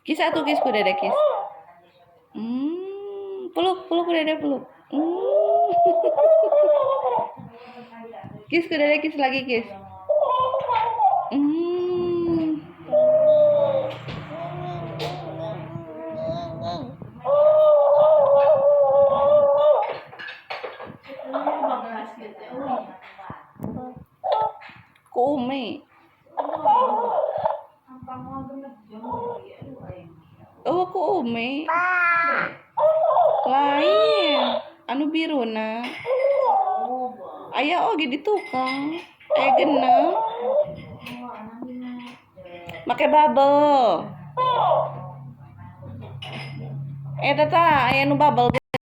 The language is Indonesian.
Kis atuh kis ku dede kis. Peluk ku dede peluk. Kis ku dede kis lagi kis. Ku Umi. Oh, ku Umi. Lain. Anu biruna. Aya oge di tukang. Aya genep. Make bubble. Tata aya nu bubble.